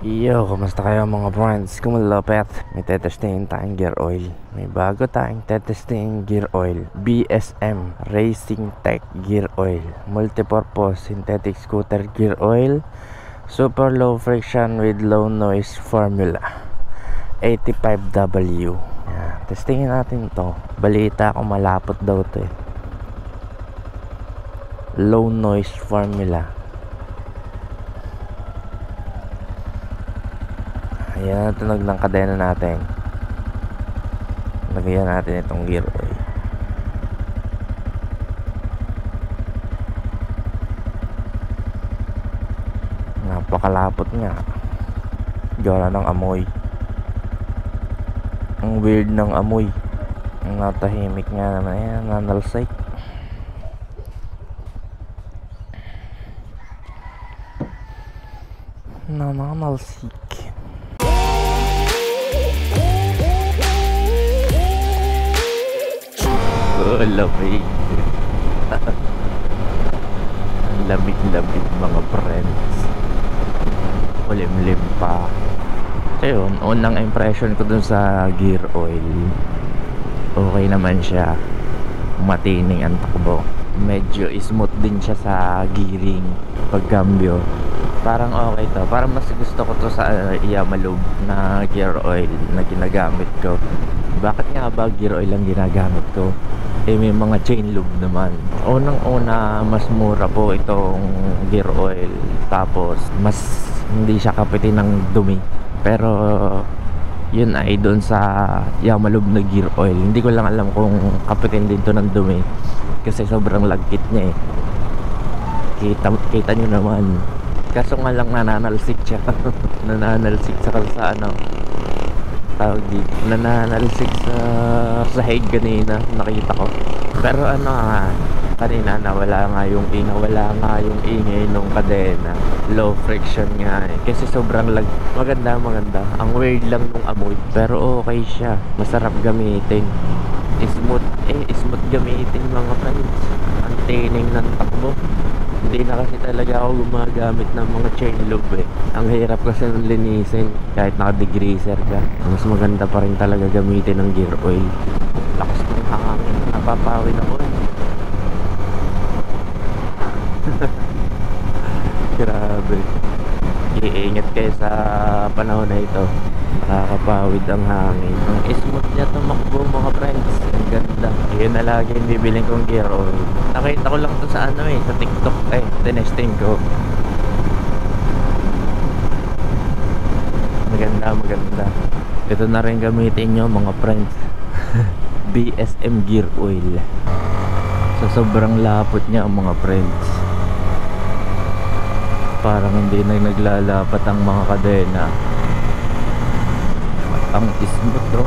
Yo, kumusta kayo mga friends? Kumulapet. May tetestingin tayong gear oil. May bago tayong tetestingin gear oil. BSM Racing Tech Gear Oil. Multipurpose synthetic scooter gear oil. Super low friction with low noise formula. 85W. Yan. Testingin natin to. Balita ko malapot daw to eh. Low noise formula. Ayan ang tunog ng kadena natin. Lagyan natin itong gear oil. Napakalapot nga. Gawa ng amoy. Ang weird ng amoy. Ang natahimik nga naman. Ayan, nanalsik. Nananalsik. Oh, lamig. Ang lamig-lamig mga friends. Kulimlim pa. So yun, unang impression ko dun sa gear oil, okay naman siya. Matining ang takbo. Medyo smooth din siya sa gearing. Pagcambio parang okay to. Parang mas gusto ko to sa Yamalube na gear oil na ginagamit ko. Bakit nga ba gear oil ang ginagamit ko? Eh may mga chain lube naman. Unang-una, mas mura po itong gear oil. Tapos mas hindi siya kapitin ng dumi. Pero yun ay doon sa Yamalube na gear oil. Hindi ko lang alam kung kapitin din to ng dumi. Kasi sobrang lagkit niya eh. Kita nyo naman. Kaso nga lang nananalsik siya. Nananalsik sa kalsaan. Tawag dito, nananalsik sa sahig kanina, nakita ko. Pero kanina nawala nga yung ingay nung kadena. Low friction nga eh. Kasi sobrang maganda. Ang weird lang nung amoy, pero okay siya. Masarap gamitin. Smooth gamitin mga friends. Ang tining ng takbo. Hindi na kasi talaga ako gumagamit ng mga chain lube eh. Ang hirap kasi nung linisin kahit naka-degreaser ka. Mas maganda pa rin talaga gamitin ng gear oil. Lakas ng hangin, napapawid ako eh. Grabe. Iingat kayo sa panahon na ito. Nakakapawid ang hangin. Ang smooth niya tumakbo mga friends. Ang ganda. Yun na lagi yung bibiling kong gear oil. Nakita ko lang to sa sa TikTok tinesting ko. Maganda. Ito na rin gamitin nyo mga friends. BSM gear oil. So sobrang lapot niya mga friends. Parang hindi na naglalapat ang mga kadena. Ang smooth bro.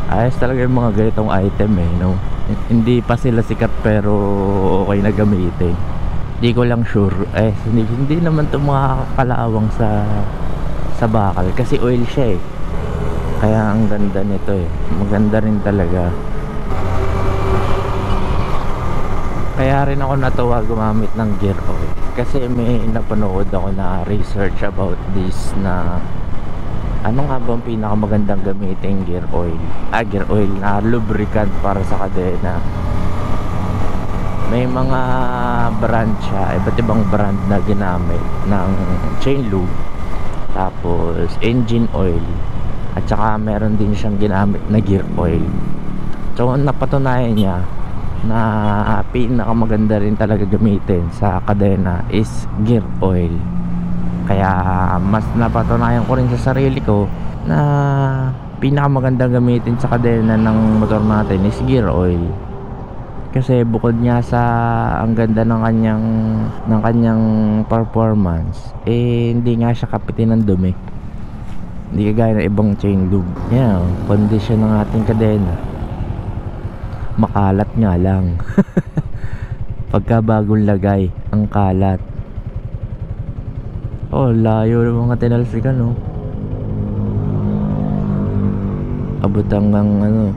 Ayos talaga yung mga ganitong item eh, no? Hindi pa sila sikat pero okay na gamitin. Hindi ko lang sure hindi naman ito makakalawang sa bakal kasi oil siya eh. Kaya ang ganda nito eh. Maganda rin talaga. Kaya rin ako natuwa gumamit ng gear oil kasi may napanood ako na research about this na ano nga ba ang pinakamagandang gamitin gear oil? Gear oil na lubricant para sa kadena. May mga brand siya, iba't ibang brand na ginamit ng chain lube, tapos engine oil, at saka meron din siyang ginamit na gear oil. So napatunayan niya na pinakamaganda rin talaga gamitin sa kadena is gear oil. Kaya mas napatunayan ko rin sa sarili ko na pinakamagandang gamitin sa kadena ng motor natin is gear oil. Kasi bukod niya sa ang ganda ng kanyang performance, hindi nga siya kapitin ng dumi. Hindi kagaya ng ibang chain lube. Yan, condition ng ating kadena. Makalat nga lang. Pagka bagong lagay, ang kalat. Oh, layo ng mga tinalsikan, no? Abot hanggang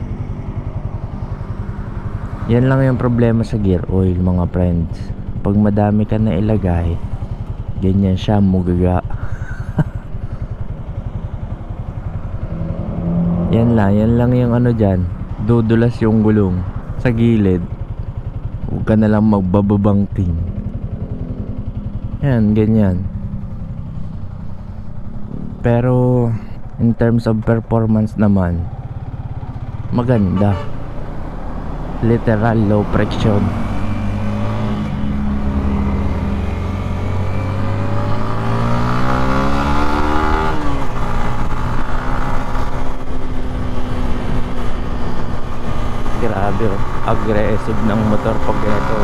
Yan lang yung problema sa gear oil mga friends. Pag madami ka na ilagay, ganyan siya, mugaga. Yan lang yung ano dyan, dudulas yung gulong sa gilid. Huwag ka na lang magbababangting. Yan, ganyan. Pero in terms of performance naman, maganda. Literal low friction. Grabe oh, aggressive ng motor pag ito.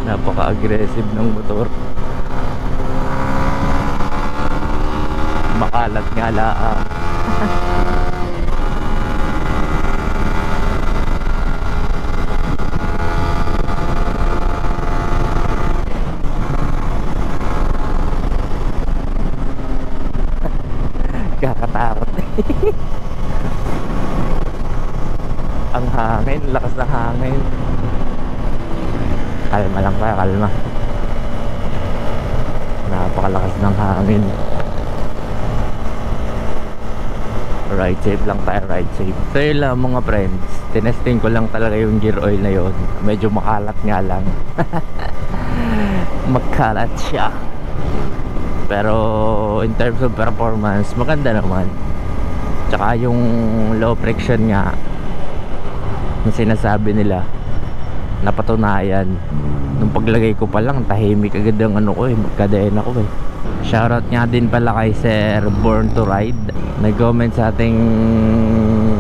Napaka-aggressive ng motor. Makalat nga laang. Kakatakot. Ang hangin, lakas ng hangin. Kalma lang tayo, kalma. Napakalakas ng hangin. Ride safe lang tayo, ride safe. So yun lang mga friends, tinesting ko lang talaga yung gear oil na yun. Medyo makalat nga lang. Makalat siya. Pero in terms of performance, maganda naman. Tsaka yung low friction nga, yung sinasabi nila, napatunayan. Nung paglagay ko pa lang, tahimik agad ang ano ko eh, magkadena ko eh. Shoutout nga din pala kay Sir Born to Ride. Nag-comment sa ating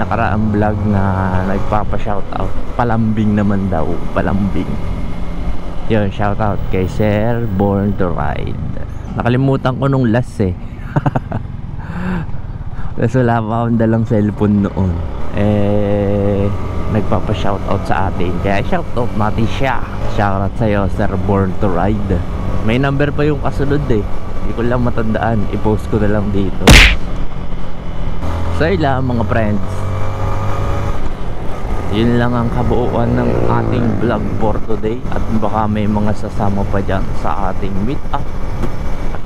nakaraang vlog na nagpapa-shoutout. Palambing naman daw, palambing. Yun, shoutout kay Sir Born to Ride. Nakalimutan ko nung last eh. Kasi wala pa akong dalang cellphone noon. Nagpapa-shoutout sa atin. Kaya shoutout natin siya. Shoutout sa'yo, Sir Born to Ride. May number pa yung kasunod eh. Hindi ko lang matandaan. I-post ko na lang dito. So yun lang mga friends. Yun lang ang kabuuan ng ating vlog for today. At baka may mga sasama pa dyan sa ating meet up,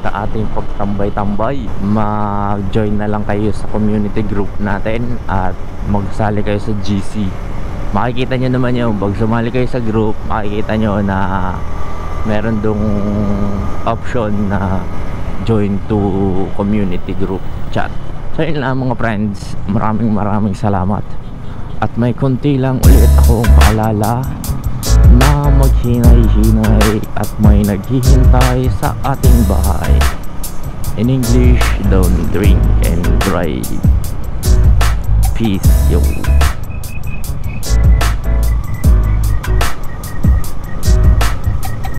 sa ating pagtambay-tambay. Mag-join na lang kayo sa community group natin at magsali kayo sa GC. Makikita nyo naman yun, pag sumali kayo sa group, makikita nyo na meron dong option na join to community group chat. So yun lang mga friends, maraming salamat. At may konti lang ulit akong paalala na maghinay-hinay at may naghihintay sa ating bahay. In English, don't drink and drive. Peace, yo.